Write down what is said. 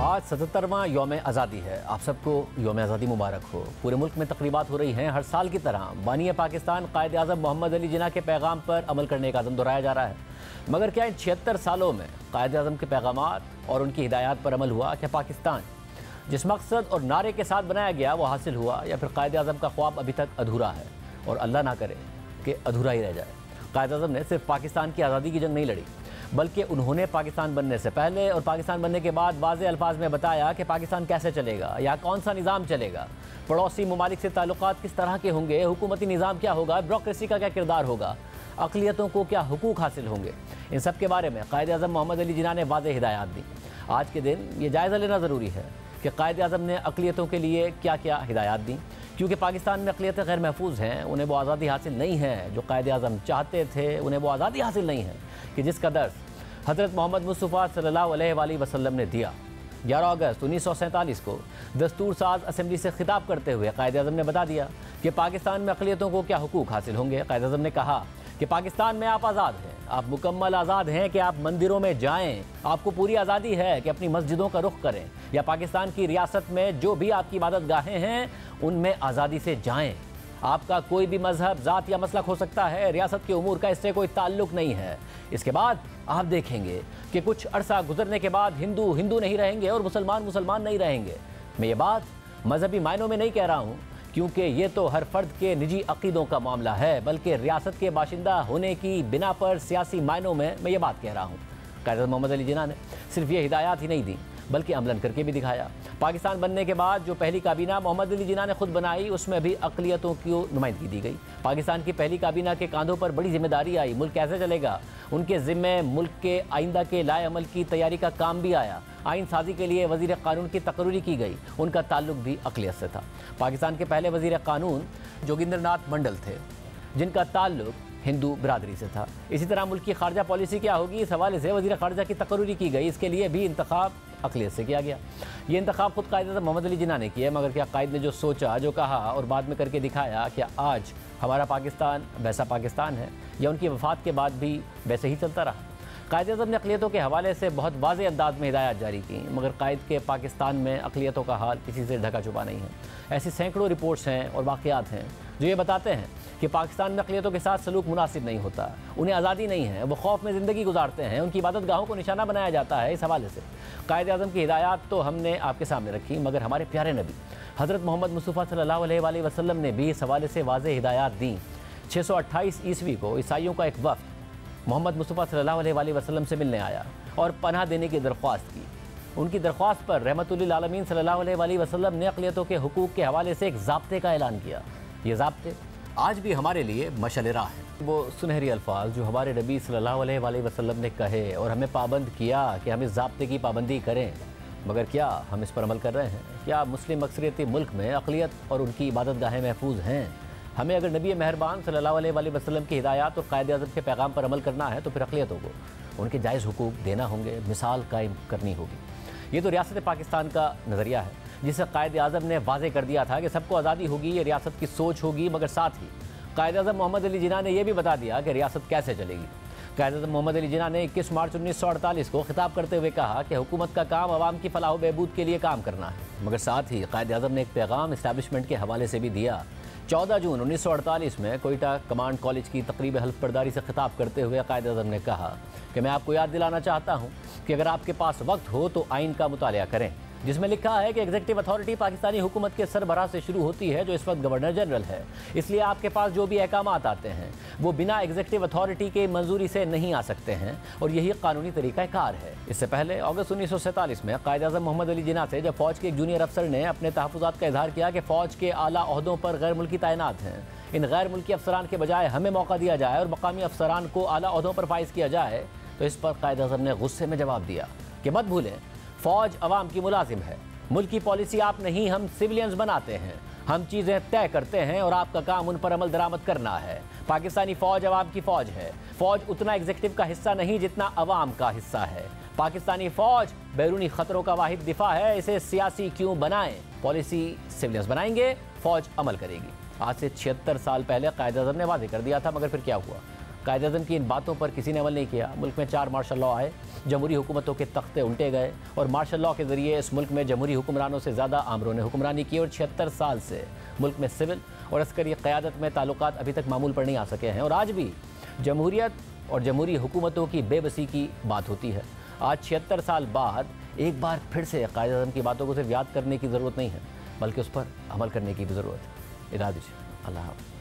आज 77वां यौम आज़ादी है। आप सबको यौम आज़ादी मुबारक हो। पूरे मुल्क में तकरीबात हो रही हैं। हर साल की तरह बानी पाकिस्तान कायद आज़म मोहम्मद अली जिन्ना के पैगाम पर अमल करने का अज़म दोहराया जा रहा है। मगर क्या इन 76 सालों में कायद आज़म के पैगामात और उनकी हिदायत पर अमल हुआ? क्या पाकिस्तान जिस मकसद और नारे के साथ बनाया गया वो हासिल हुआ, या फिर कायद आज़म का ख्वाब अभी तक अधूरा है और अल्लाह ना करे कि अधूरा ही रह जाए। कायद आज़म ने सिर्फ पाकिस्तान की आज़ादी की जंग नहीं लड़ी, बल्कि उन्होंने पाकिस्तान बनने से पहले और पाकिस्तान बनने के बाद वाज़े अल्फाज में बताया कि पाकिस्तान कैसे चलेगा या कौन सा निज़ाम चलेगा, पड़ोसी ममालिक से ताल्लुकात किस तरह के होंगे, हुकूमती निज़ाम क्या होगा, ब्यूरोक्रेसी का क्या किरदार होगा, अक़लियतों को क्या हुकूक हासिल होंगे। इन सब के बारे में कायद आज़म मोहम्मद अली जिन्ना ने वाज़ेह हिदायत दी। आज के दिन ये जायज़ा लेना ज़रूरी है कि कायद आज़म ने अक़लियतों के लिए क्या क्या हिदायत दी, क्योंकि पाकिस्तान में अक़लियतें गैर महफूज हैं। उन्हें वो आज़ादी हासिल नहीं है जो कायद आज़म चाहते थे, उन्हें वो आज़ादी हासिल नहीं है कि जिसका दर्स हज़रत मोहम्मद मुस्तफ़ा सल्लल्लाहु अलैहि वसल्लम ने दिया। 11 अगस्त 1947 को दस्तूर साज असेंबली से खिताब करते हुए कायद आज़म ने बता दिया कि पाकिस्तान में अक़लियतों को क्या हुकूक हासिल होंगे। कायद आज़म ने कहा कि पाकिस्तान में आप आज़ाद हैं, आप मुकम्मल आज़ाद हैं कि आप मंदिरों में जाएं, आपको पूरी आज़ादी है कि अपनी मस्जिदों का रुख करें, या पाकिस्तान की रियासत में जो भी आपकी इबादत गाहें हैं उनमें आज़ादी से जाएं। आपका कोई भी मजहब, ज़ात या मसलक हो सकता है, रियासत के उमूर का इससे कोई ताल्लुक़ नहीं है। इसके बाद आप देखेंगे कि कुछ अरसा गुजरने के बाद हिंदू हिंदू नहीं रहेंगे और मुसलमान मुसलमान नहीं रहेंगे। मैं ये बात मजहबी मायनों में नहीं कह रहा हूँ, क्योंकि ये तो हर फर्द के निजी अक़ीदों का मामला है, बल्कि रियासत के बाशिंदा होने की बिना पर सियासी मायनों में मैं ये बात कह रहा हूँ। कायद आज़म मोहम्मद अली जिन्ना ने सिर्फ ये हिदायत ही नहीं दी, बल्कि अमलन करके भी दिखाया। पाकिस्तान बनने के बाद जो पहली काबीना मोहम्मद अली जिन्ना ने खुद बनाई, उसमें भी अक़लियतों की नुमाइंदगी दी गई। पाकिस्तान की पहली काबीना के कांधों पर बड़ी जिम्मेदारी आई। मुल्क कैसे चलेगा, उनके ज़िम्मे मुल्क के आइंदा के लाए अमल की तैयारी का काम भी आया। आइन साजी के लिए वज़ीर क़ानून की तकर्री की गई, उनका ताल्लुक भी अक़लियत से था। पाकिस्तान के पहले वज़ीर क़ानून जोगिंदर नाथ मंडल थे, जिनका ताल्लुक हिंदू बिरादरी से था। इसी तरह मुल्क की खारजा पॉलिसी क्या होगी, इस हवाले से वज़ीर ख़ारजा की तकर्री की गई। इसके लिए भी इंतखाब अक़लियत से किया गया। ये इंतखाब खुद कायद आज़म मोहम्मद अली जिन्ना ने किया, मगर क्या कायद ने जो सोचा, जो कहा और बाद में करके दिखाया, क्या आज हमारा पाकिस्तान वैसा पाकिस्तान है, या उनकी वफ़ात के बाद भी वैसे ही चलता रहा? कायद आज़म ने अक़लियतों के हवाले से बहुत वाज़ेह अंदाज में हिदायत जारी की, मगर कायद के पाकिस्तान में अक़लियतों का हाल किसी से ढका छुपा नहीं है। ऐसी सैकड़ों रिपोर्ट्स हैं और वाक़यात हैं जो ये बताते हैं कि पाकिस्तान में अक़लियतों के साथ सलूक मुनासिब नहीं होता, उन्हें आज़ादी नहीं है, वो खौफ में ज़िंदगी गुजारते हैं, उनकी इबादत गाहों को निशाना बनाया जाता है। इस हवाले से कायद आज़म की हिदायत तो हमने आपके सामने रखी, मगर हमारे प्यारे नबी हज़रत मोहम्मद मुस्तफ़ा सल्लल्लाहु अलैहि वसल्लम ने भी इस हवाले से वाज़ेह हिदायत दी। 628 ईस्वी को ईसाइयों का एक वफ़द मोहम्मद मुस्तफ़ा सल्लल्लाहु अलैहि वसल्लम से मिलने आया और पनाह देने की दरख्वास्त की। उनकी दरख्वास्त पर रहमतुल्लिल आलमीन सल्लल्लाहु अलैहि वसल्लम ने अक़लियतों के हुकूक के हवाले से एक ज़ाब्ते का ऐलान किया। ये ज़ाब्ते आज भी हमारे लिए मशअल राह हैं। वो सुनहरी अल्फाज जो हमारे नबी सल्लल्लाहु अलैहि वसल्लम ने कहे और हमें पाबंद किया कि हम इस ज़ाब्ते की पाबंदी करें, मगर क्या हम इस पर अमल कर रहे हैं? क्या मुस्लिम अक्सरियती मुल्क में अक़लियत और उनकी इबादत गाहें महफूज हैं? हमें अगर नबी मेहरबान सल्लल्लाहु अलैहि वसल्लम की हिदायत और कायद आज़म के पैगाम पर अमल करना है, तो फिर अक़लियतों को उनके जायज़ हुकूक देना होंगे, मिसाल कायम करनी होगी। ये तो रियासत पाकिस्तान का नज़रिया है, जिसे कायद आज़म ने वाज़ेह कर दिया था कि सबको आज़ादी होगी, ये रियासत की सोच होगी। मगर साथ ही कायद आज़म मोहम्मद अली जिन्ना ने यह भी बता दिया कि रियासत कैसे चलेगी। कायद आज़म मोहम्मद अली जिन्ना ने 21 मार्च 1948 को खिताब करते हुए कहा कि हुकूमत का काम अवाम की फलाह व बहबूद के लिए काम करना है। मगर साथ ही कायद आज़म ने एक पैगाम इस्टेब्लिशमेंट के हवाले से भी दिया। 14 जून 1948 में कोयटा कमांड कॉलेज की तकरीब हल्फ बरदारी से खिताब करते हुए कायद आज़म ने कहा कि मैं आपको याद दिलाना चाहता हूँ कि अगर आपके पास वक्त हो तो आइन का मुतालिया करें, जिसमें लिखा है कि एग्जीक्यूटिव अथॉरिटी पाकिस्तानी हुकूमत के सरबराह से शुरू होती है, जो इस वक्त गवर्नर जनरल है। इसलिए आपके पास जो भी अहकामात आते हैं वो बिना एग्जीक्यूटिव अथॉरिटी के मंजूरी से नहीं आ सकते हैं, और यही कानूनी तरीक़ाकार है। इससे पहले अगस्त 1947 में कायद आज़म मोहम्मद अली जिन्ना से जब फ़ौज के एक जूनियर अफसर ने अपने तहफ़्फ़ुज़ात का इजहार किया कि फ़ौज के आला ओहदों पर गैर मुल्की तैनात हैं, इन गैर मुल्की अफसरान के बजाय हमें मौका दिया जाए और मकामी अफसरान को आला ओहदों पर फाइज किया जाए, तो इस पर कायद आज़म ने गुस्से में जवाब दिया कि मत भूलें, फ़ौज अवाम की मुलाजिम है, मुल्क की पॉलिसी आप नहीं हम सिविलियंस बनाते हैं, हम चीज़ें तय करते हैं और आपका काम उन पर अमल दरामद करना है। पाकिस्तानी फ़ौज अवाम की फ़ौज है, फ़ौज उतना एग्जीक्यूटिव का हिस्सा नहीं जितना अवाम का हिस्सा है। पाकिस्तानी फ़ौज बैरूनी ख़तरों का वाहिद दिफा है, इसे सियासी क्यों बनाएं, पॉलिसी सिविलियंस बनाएंगे, फ़ौज अमल करेगी। आज से 76 साल पहले कायद आज़म ने वादे कर दिया था, मगर फिर क्या हुआ? कायदे-ए-आज़म की इन बातों पर किसी ने अमल नहीं किया। मुल्क में 4 मार्शल लॉ आए, जमहूरी हुकूमतों के तख्ते उल्टे गए और मार्शल लॉ के ज़रिए इस मुल्क में जमहूरी हुक्मरानों से ज़्यादा आमरों ने हुक्मरानी की और 76 साल से मुल्क में सिविल और अस्करी क़यादत में ताल्लुकात अभी तक मामूल पर नहीं आ सके हैं। और आज भी जमहूरियत और जमहूरी हुकूमतों की बेबसी की बात होती है। आज 76 साल बाद एक बार फिर से कायदे-ए-आज़म की बातों को सिर्फ याद करने की ज़रूरत नहीं है, बल्कि उस पर अमल करने की भी ज़रूरत है। इजाज़त दीजिए। अल्लाह हाफ़िज़।